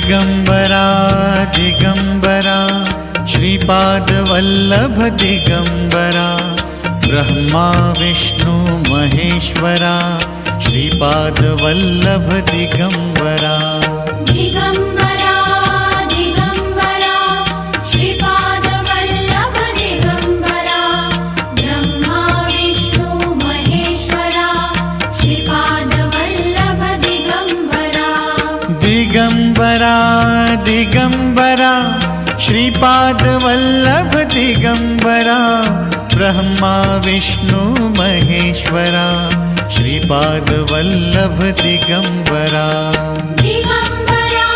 Digambara Digambara Shripad Vallabh Digambara Brahma Vishnu Maheshwara Shripad Vallabh Digambara Digambara Digambara Shripad Vallabh Digambara Brahma Vishnu Maheshwara Shripad Vallabh Digambara Digambara Digambara Shripad Vallabh Digambara Brahma Vishnu Maheshwara Shripad Vallabh Digambara Digambara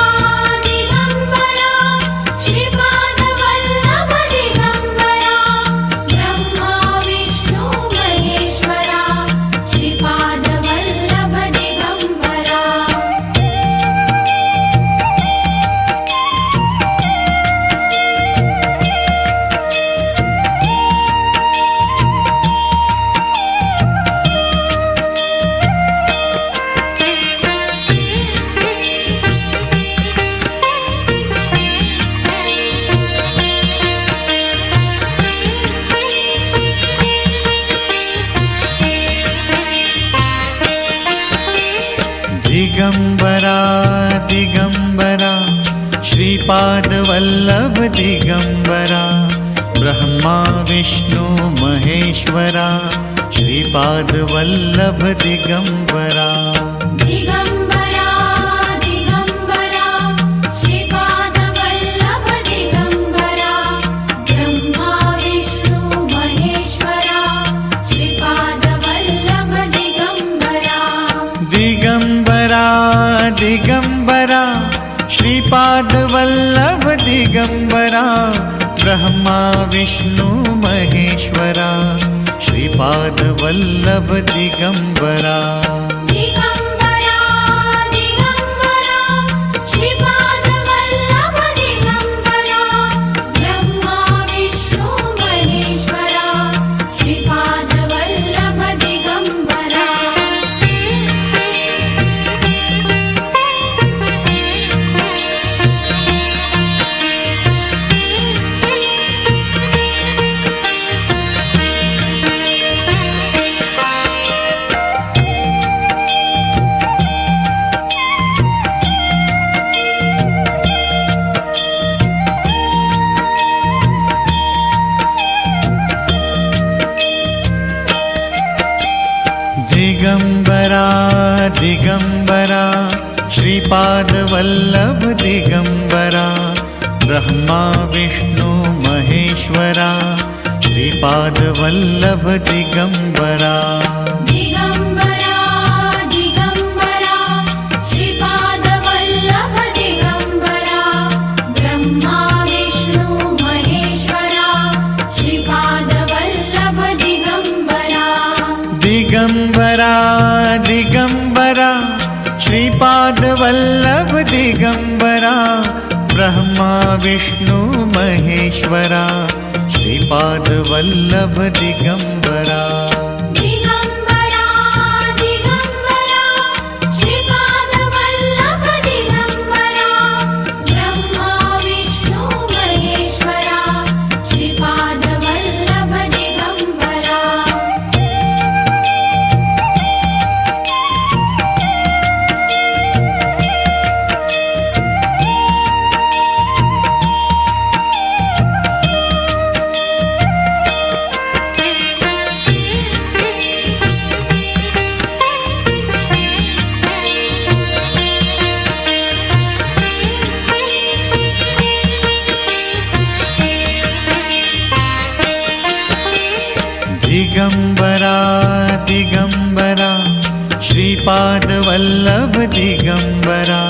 Digambara Shripad Vallabh Digambara Brahma Vishnu Maheshwara Shripad Vallabh Digambara Digambara Digambara Shripad Vallabh Digambara Brahma Vishnu Maheshwara Shripad Vallabh Digambara Digambara Digambara Shripad Vallabh Digambara Brahma Vishnu Maheshwara Shripad Vallabh Digambara Digambara Digambara Shripad Vallabh Digambara Brahma Vishnu Maheshwara Shripad Vallabh Digambara Digambara Digambara Shripad Vallabh Digambara Brahma Vishnu Maheshwara Shripad Vallabh Digambara Digambara Digambara Shripad Vallabh Digambara Brahma Vishnu Maheshwara Shripad Vallabh Digambara Digambara Digambara Shripad Vallabh Digambara Brahma Vishnu Maheshwara Shripad Vallabh Digambara Digambara Digambara Shripad Vallabh Digambara Brahma Vishnu Maheshwara Shripad Vallabh Digambara Digambara Digambara Shripad Vallabh Digambara Brahma Vishnu Maheshwara Shripad Vallabh Digambara Digambara Digambara Shripad Vallabh Digambara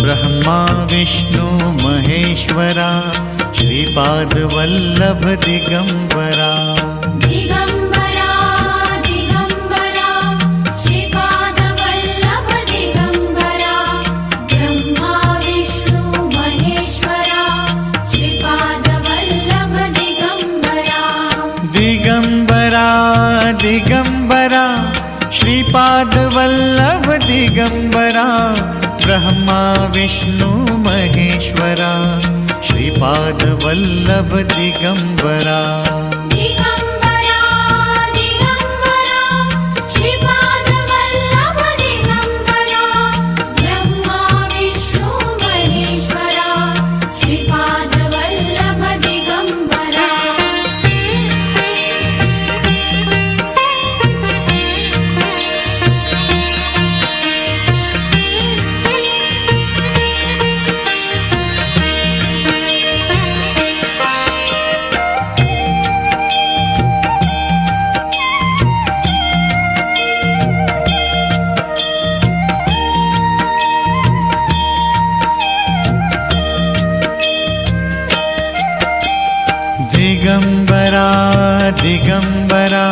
Brahma Vishnu Maheshwara Shripad Vallabh Digambara Digambara Digambara Shripad Vallabh Digambara Brahma Vishnu Maheshwara Shripad Vallabh Digambara Digambara Digambara Shripad Vallabh Digambara Brahma Vishnu Maheshwara Shripad Vallabh Digambara Digambara Digambara Shripad Vallabh Digambara Brahma Vishnu Maheshwara Shripad Vallabh Digambara Digambara Digambara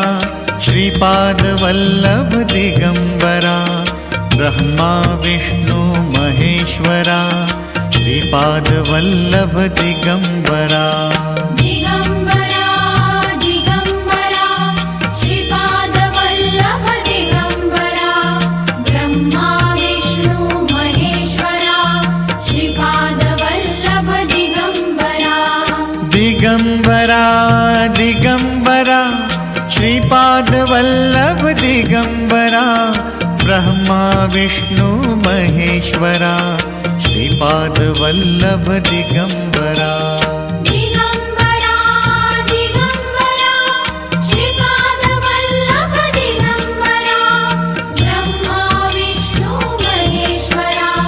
Shripad Vallabh Digambara Brahma Vishnu Maheshwara Shripad Vallabh Digambara Digambara Digambara Shripad Vallabh Digambara Brahma Vishnu Maheshwara Shripad Vallabh Digambara Digambara Digambara Shripad Vallabh Digambara Brahma Vishnu Maheshwara Shripad Vallabh Digambara Digambara Digambara Shripad Vallabh Digambara Brahma Vishnu Maheshwara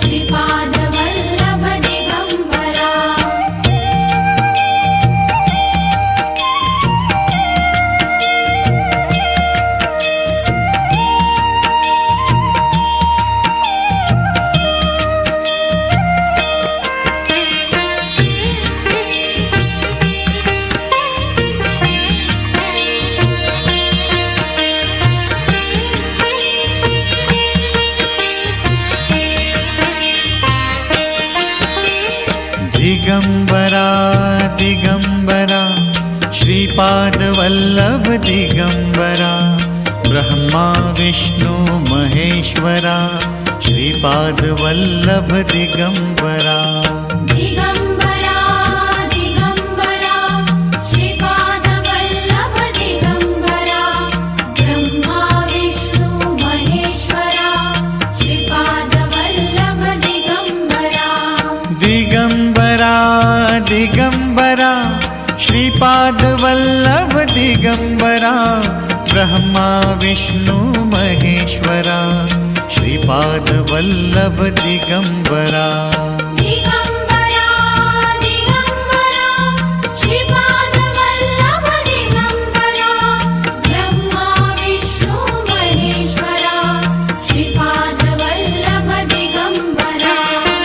Shripad Vallabh Digambara Digambara Digambara Shripad Vallabh Digambara Brahma Vishnu Maheshwara Shripad Vallabh Digambara Digambara Digambara Shripad Vallabh Digambara Brahma Vishnu Maheshwara Shripad Vallabh Digambara Digambara Digambara Shripad Vallabh Digambara Brahma Vishnu Maheshwara Shripad Vallabh Digambara Digambara Digambara Shripad Vallabh Digambara Brahma Vishnu Maheshwara Shripad Vallabh Digambara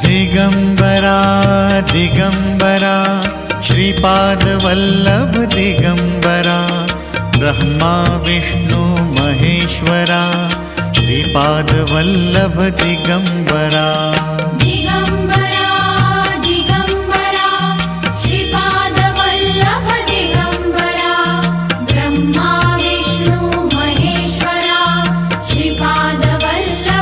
Digambara Digambara Shripad Vallabh Digambara Brahma Vishnu Maheshwara Shripad Vallabh Digambara Digambara